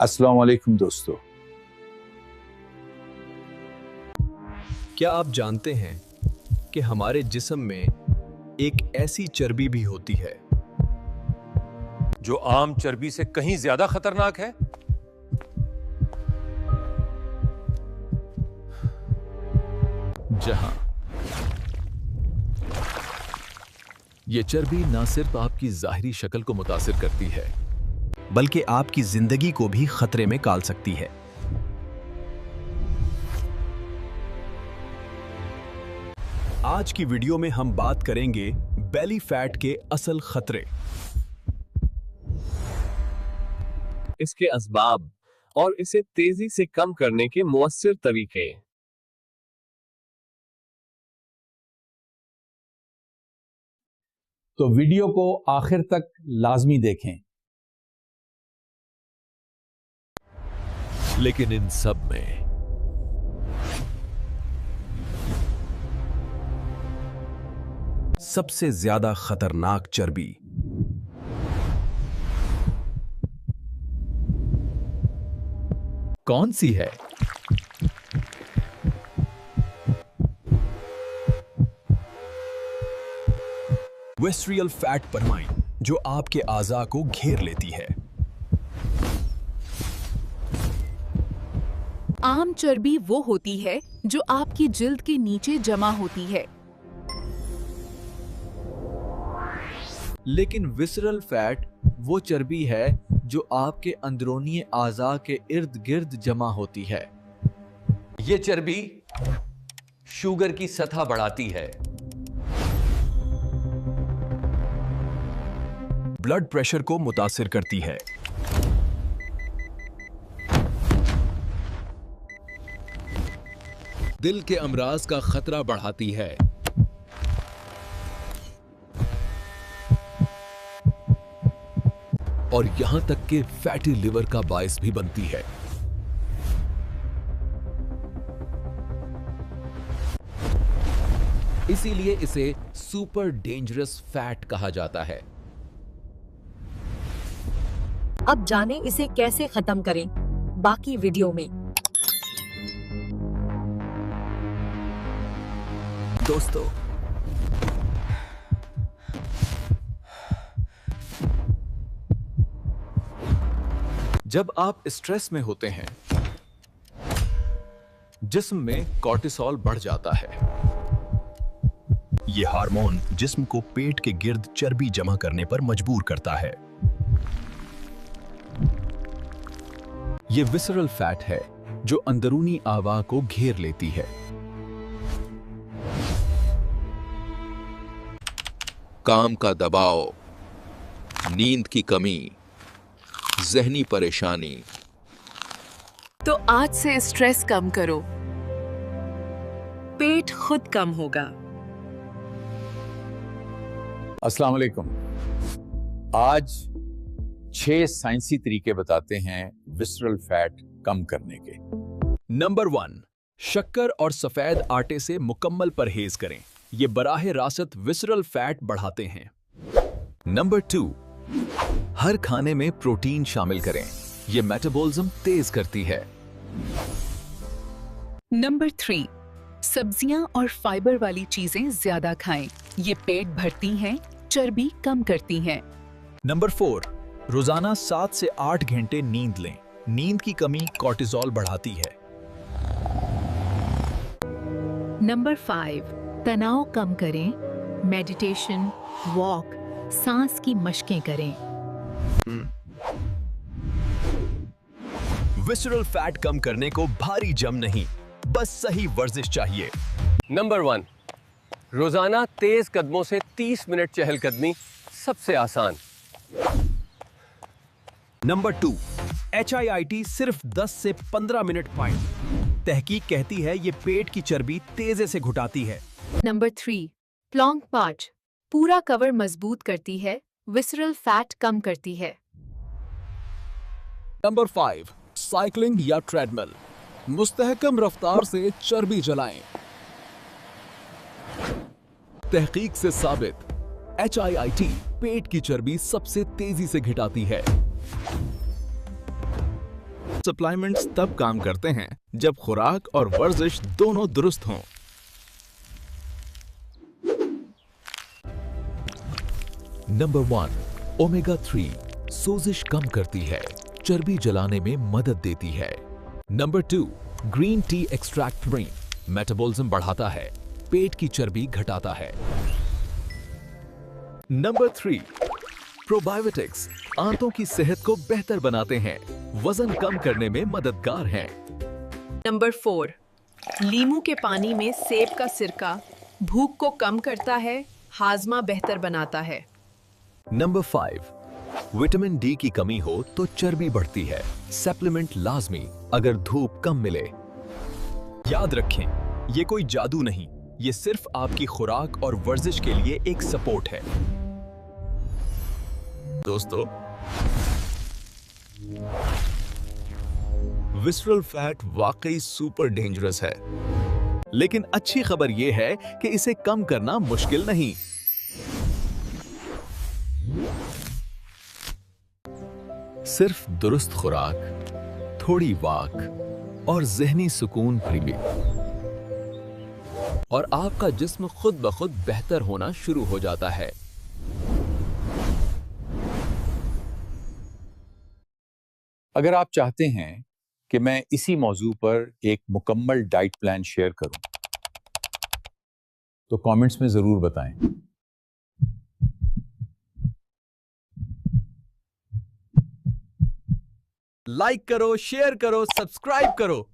अस्सलाम वालेकुम दोस्तों। क्या आप जानते हैं कि हमारे जिस्म में एक ऐसी चर्बी भी होती है जो आम चर्बी से कहीं ज्यादा खतरनाक है? जहां ये चर्बी ना सिर्फ आपकी जाहिरी शक्ल को मुतासिर करती है बल्कि आपकी जिंदगी को भी खतरे में डाल सकती है। आज की वीडियो में हम बात करेंगे बेली फैट के असल खतरे, इसके असबाब और इसे तेजी से कम करने के मुअस्सिर तरीके। तो वीडियो को आखिर तक लाजमी देखें। लेकिन इन सब में सबसे ज्यादा खतरनाक चर्बी कौन सी है? विसरल फैट परमाइन, जो आपके आज़ा को घेर लेती है। आम चर्बी वो होती है जो आपकी जिल्द के नीचे जमा होती है, लेकिन विसरल फैट वो चर्बी है जो आपके अंदरूनी आज़ा के इर्द गिर्द जमा होती है। ये चर्बी शुगर की सतह बढ़ाती है, ब्लड प्रेशर को मुतासिर करती है, दिल के अमराज का खतरा बढ़ाती है, और यहां तक कि फैटी लिवर का बायस भी बनती है। इसीलिए इसे सुपर डेंजरस फैट कहा जाता है। अब जानें इसे कैसे खत्म करें, बाकी वीडियो में। दोस्तों, जब आप स्ट्रेस में होते हैं, जिस्म में कोर्टिसोल बढ़ जाता है। यह हार्मोन जिस्म को पेट के गिर्द चर्बी जमा करने पर मजबूर करता है। यह विसरल फैट है जो अंदरूनी आवा को घेर लेती है। काम का दबाव, नींद की कमी, ज़हनी परेशानी। तो आज से स्ट्रेस कम करो, पेट खुद कम होगा। अस्सलाम वालेकुम। आज 6 साइंसी तरीके बताते हैं विसरल फैट कम करने के। नंबर 1, शक्कर और सफेद आटे से मुकम्मल परहेज करें। ये बराह रासत विसरल फैट बढ़ाते हैं। नंबर 2, हर खाने में प्रोटीन शामिल करें। ये मेटाबॉलिज्म तेज करती है। नंबर 3, सब्जियां और फाइबर वाली चीजें ज्यादा खाएं। ये पेट भरती हैं, चर्बी कम करती हैं। नंबर 4, रोजाना 7 से 8 घंटे नींद लें। नींद की कमी कोर्टिसोल बढ़ाती है। नंबर 5, तनाव कम करें। मेडिटेशन, वॉक, सांस की मशकें करें। विसरल फैट कम करने को भारी जम नहीं, बस सही वर्जिश चाहिए। नंबर 1, रोजाना तेज कदमों से 30 मिनट चहलकदमी, सबसे आसान। नंबर 2, HIIT सिर्फ 10 से 15 मिनट पाएं। तहकीक कहती है ये पेट की चर्बी तेजी से घुटाती है। नंबर 3, प्लॉन्क पार्च पूरा कवर मजबूत करती है, विसरल फैट कम करती है। नंबर 5, साइकिलिंग या ट्रेडमिल, मुस्तहकम रफ्तार से चर्बी जलाएं। तहकीक से साबित, HIIT पेट की चर्बी सबसे तेजी से घटाती है। सप्लीमेंट्स तब काम करते हैं जब खुराक और वर्जिश दोनों दुरुस्त हों। नंबर 1, ओमेगा 3 सोजिश कम करती है, चर्बी जलाने में मदद देती है। Number 2, green tea extract drink metabolism बढ़ाता है, पेट की चर्बी घटाता है। नंबर 3, प्रोबायोटिक्स आंतों की सेहत को बेहतर बनाते हैं, वजन कम करने में मददगार हैं। नंबर 4, लीमू के पानी में सेब का सिरका भूख को कम करता है, हाजमा बेहतर बनाता है। नंबर 5, विटामिन डी की कमी हो तो चर्बी बढ़ती है, सप्लीमेंट लाजमी अगर धूप कम मिले। याद रखें, ये कोई जादू नहीं, ये सिर्फ आपकी खुराक और वर्जिश के लिए एक सपोर्ट है। दोस्तों, विसरल फैट वाकई सुपर डेंजरस है, लेकिन अच्छी खबर यह है कि इसे कम करना मुश्किल नहीं। सिर्फ दुरुस्त खुराक, थोड़ी वॉक और ज़हनी सुकून भी, और आपका जिस्म खुद ब खुद बेहतर होना शुरू हो जाता है। अगर आप चाहते हैं कि मैं इसी मौजू पर एक मुकम्मल डाइट प्लान शेयर करूं, तो कमेंट्स में जरूर बताएं। लाइक करो, शेयर करो, सब्सक्राइब करो।